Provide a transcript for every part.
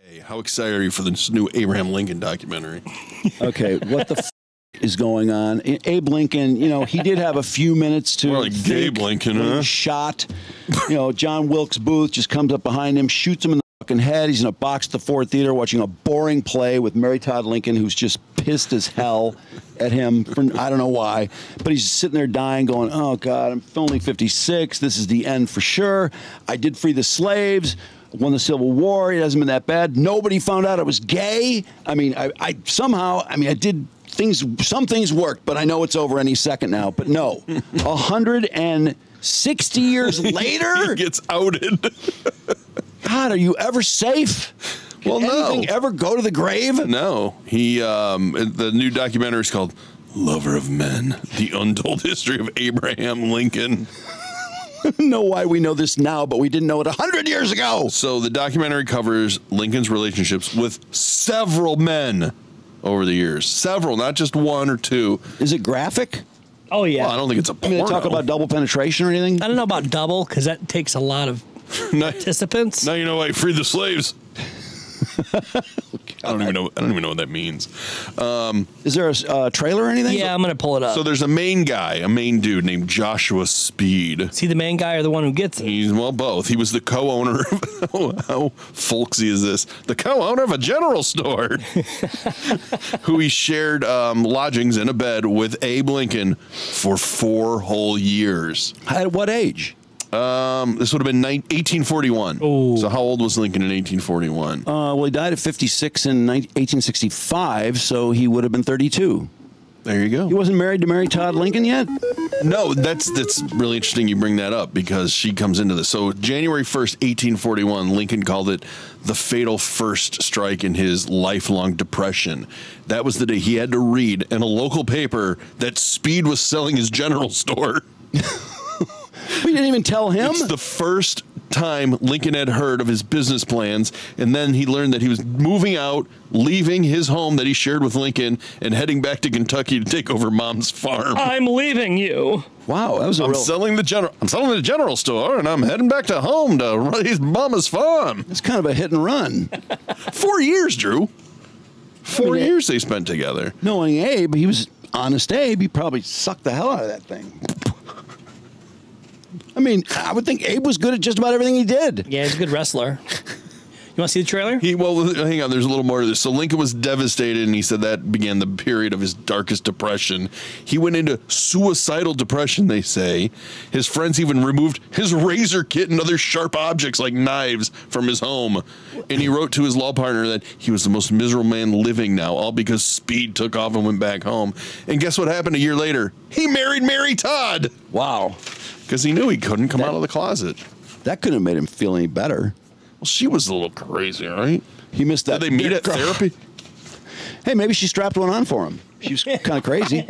Hey, how excited are you for this new Abraham Lincoln documentary? Okay, what the is going on? Abe Lincoln, you know, he did have a few minutes to More like Gabe Lincoln, huh? Shot. You know, John Wilkes Booth just comes up behind him, shoots him in the fucking head. He's in a box at the Ford Theater watching a boring play with Mary Todd Lincoln, who's just pissed as hell at him for I don't know why. But he's sitting there dying, going, oh, God, I'm only 56. This is the end for sure. I did free the slaves. Won the Civil War. It hasn't been that bad. Nobody found out I was gay. I mean, I somehow, I mean, I did things, some things worked, but I know it's over any second now. But no, 160 years later? He gets outed. God, are you ever safe? Well, Can no. anything ever go to the grave? No. He, the new documentary is called Lover of Men, The Untold History of Abraham Lincoln. I don't know why we know this now, but we didn't know it 100 years ago. So the documentary covers Lincoln's relationships with several men over the years. Several, not just one or two. Is it graphic? Oh, yeah. Well, I don't think it's a I porno. mean, they talk about double penetration or anything? I don't know about double, because that takes a lot of participants. Now you know why he freed the slaves. I don't even know what that means. Is there a trailer or anything? Yeah, I'm going to pull it up. So there's a main dude named Joshua Speed. Is he the main guy or the one who gets it? He's, well, both. He was the co-owner of, how folksy is this? The co-owner of a general store who he shared lodgings in a bed with Abe Lincoln for 4 whole years. At what age? This would have been 1841. Ooh. So how old was Lincoln in 1841? Well, he died at 56 in 1865, so he would have been 32. There you go. He wasn't married to Mary Todd Lincoln yet? No, that's really interesting you bring that up because she comes into this. So January 1st, 1841, Lincoln called it the fatal first strike in his lifelong depression. That was the day he had to read in a local paper that Speed was selling his general store. We didn't even tell him. It's the first time Lincoln had heard of his business plans, and then he learned that he was moving out, leaving his home that he shared with Lincoln, and heading back to Kentucky to take over Mom's farm. I'm leaving you. Wow, that was a I'm real... selling the general store, and I'm heading back to home to raise Mama's farm. It's kind of a hit and run. 4 years, Drew. 4 years they spent together. Knowing Abe, he was honest Abe. He probably sucked the hell out of that thing. I mean, I would think Abe was good at just about everything he did. Yeah, he's a good wrestler. You want to see the trailer? Well, hang on. There's a little more to this. So Lincoln was devastated, and he said that began the period of his darkest depression. He went into suicidal depression, they say. His friends even removed his razor kit and other sharp objects like knives from his home. And he wrote to his law partner that he was the most miserable man living now, all because Speed took off and went back home. And guess what happened a year later? He married Mary Todd. Wow. Because he knew he couldn't come out of the closet. That couldn't have made him feel any better. Well, she was a little crazy, right? He missed that. Did they meet at therapy? Hey, maybe she strapped one on for him. She was kind of crazy.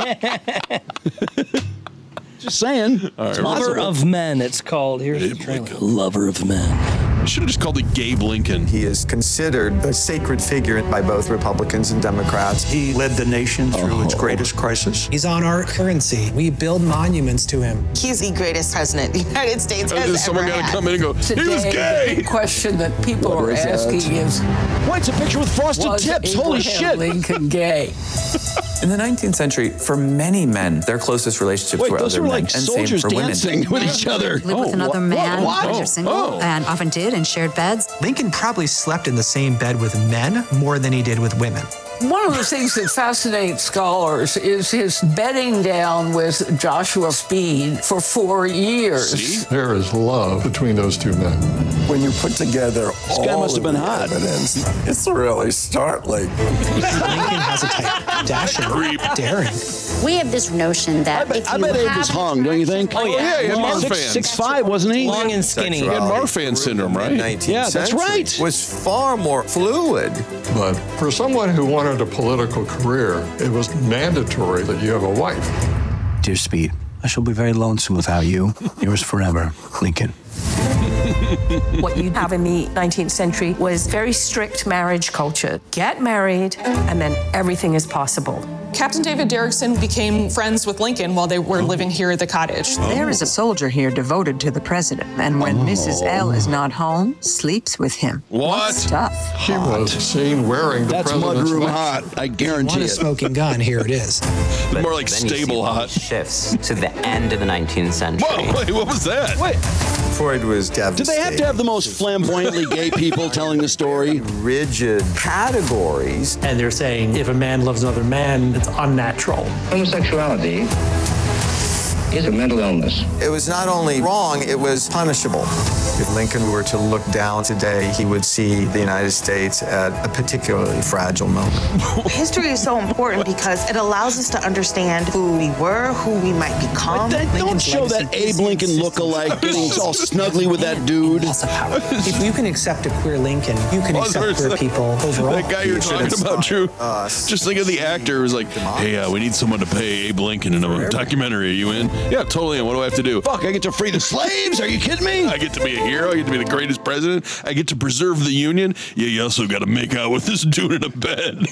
Just saying. Right, Lover of Men, it's called. Here's the trailer. Lover of Men. I should have just called it Gabe Lincoln. He is considered a sacred figure by both Republicans and Democrats. He led the nation through its greatest crisis. He's on our currency. We build monuments to him. He's the greatest president the United States has ever Someone got to had. come in and go, Today, he was gay. The question that people are asking is, Wait, it's a picture with frosted was tips. Holy Abraham shit. Lincoln gay? In the 19th century, for many men, their closest relationships Wait, were those other were men, like and soldiers same for dancing women. with each other. Live with another man when you're single, and often did, and shared beds. Lincoln probably slept in the same bed with men more than he did with women. One of the things that fascinates scholars is his bedding down with Joshua Speed for 4 years. See? There is love between those two men. When you put together guy all must have of been the hot. evidence, it's really startling. Lincoln has a type. Dashing, daring. We have this notion that I bet Abe was hung, don't you think? Oh, yeah. He had Long, Marfan. 6'5", wasn't he? long and skinny. He had Marfan syndrome, right? Yeah, that's right. Was far more fluid. But for someone who wanted a political career, it was mandatory that you have a wife. Dear Speed, I shall be very lonesome without you. Yours forever, Lincoln. What you have in the 19th century was very strict marriage culture. Get married, and then everything is possible. Captain David Derrickson became friends with Lincoln while they were living here at the cottage. There is a soldier here devoted to the president, and when Mrs. L is not home, sleeps with him. What? Stuff. She was seen wearing the That's president's mudroom watch. hot. I guarantee Want a it. smoking gun? Here it is. More like stable hot. Shifts to the end of the 19th century. Whoa, wait, what was that? Wait. Freud was Do devastated. they have to have the most flamboyantly gay people telling the story? Rigid categories. And they're saying if a man loves another man, it's unnatural. Homosexuality is a mental illness. It was not only wrong, it was punishable. If Lincoln were to look down today, he would see the United States at a particularly fragile moment. History is so important because it allows us to understand who we were, who we might become. Don't show that Abe Lincoln look-alike getting all snuggly with that dude. If you can accept a queer Lincoln, you can accept queer people overall. That guy you're talking about, Drew. Just think of the actor who's like, hey, we need someone to pay Abe Lincoln in a documentary. Are you in? Yeah, totally in. What do I have to do? Fuck, I get to free the slaves? Are you kidding me? I get to be a hero. I get to be the greatest president. I get to preserve the Union. Yeah, you also got to make out with this dude in a bed.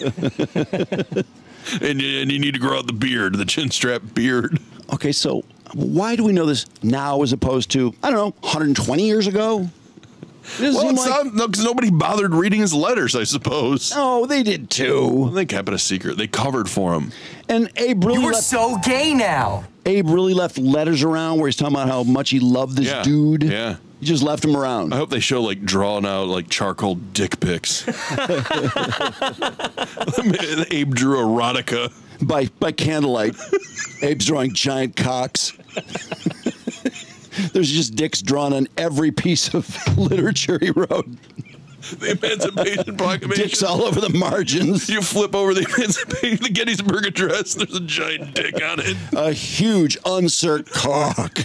and you need to grow out the beard, the chin strap beard. Okay, so why do we know this now as opposed to, I don't know, 120 years ago? Well, because nobody bothered reading his letters, I suppose. Oh, they did too. They kept it a secret. They covered for him. And Abe really You are so gay now. Abe really left letters around where he's talking about how much he loved this dude. Yeah. He just left him around. I hope they show like drawn out like charcoal dick pics. Abe drew erotica by candlelight. Abe's drawing giant cocks. There's just dicks drawn on every piece of literature he wrote. The Emancipation Proclamation. Dicks all over the margins. You flip over the Emancipation, the Gettysburg Address, there's a giant dick on it. A huge uncirced cock.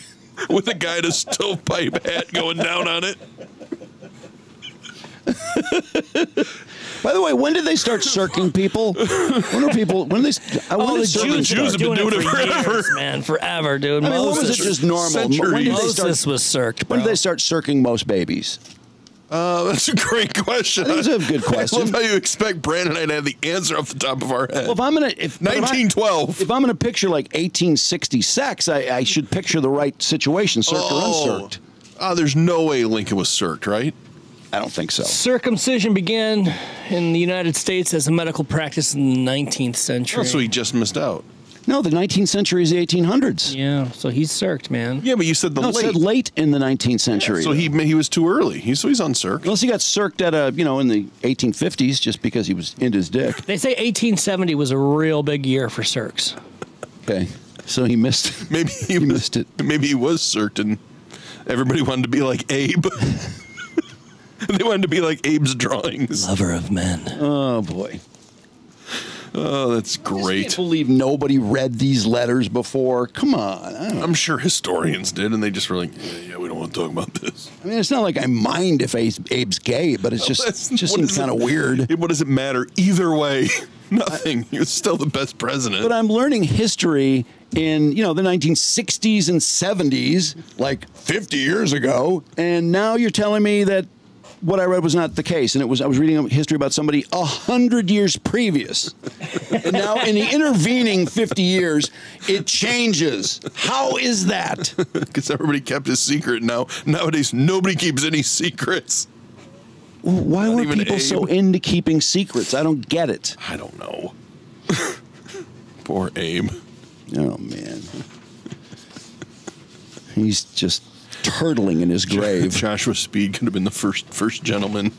With a guy in a stovepipe hat going down on it. By the way, when did they start circing people? When did the Jews have been doing it forever. Years, man, forever, dude. I mean, when was it just normal? When did they start, Moses was circed, when did they start circing most babies? That's a great question. That's a good question. I love how you expect Brandon and I to have the answer off the top of our head. Well, if I'm gonna 1912. If I'm gonna picture like 1860 sex, I should picture the right situation, circed or uncirced. There's no way Lincoln was circed, right? I don't think so. Circumcision began in the United States as a medical practice in the 19th century. Oh, so he just missed out. No, the 19th century is the 1800s. Yeah, so he's circed, man. Yeah, but you said It said late in the 19th century. Yeah, so he was too early. He's uncirced. Unless he got circed at in the 1850s just because he was into his dick. They say 1870 was a real big year for circs. Okay, so he missed. Maybe he missed it. Maybe he was circed and everybody wanted to be like Abe. They wanted to be like Abe's drawings. Lover of men. Oh boy. Oh, that's great. I can't believe nobody read these letters before. Come on. I'm sure historians did, and they just were like, yeah, we don't want to talk about this. I mean, it's not like I mind if Abe's gay, but it's just seems kind of weird. What does it matter? Either way, nothing. He was still the best president. But I'm learning history in, the 1960s and 70s, like 50 years ago, and now you're telling me that what I read was not the case, and I was reading a history about somebody 100 years previous, and now in the intervening 50 years, it changes. How is that? Because everybody kept his secret. Nowadays, nobody keeps any secrets. Why were people so into keeping secrets? I don't get it. I don't know. Poor Abe. Oh man, he's just turtling in his grave. Joshua Speed could have been the first gentleman.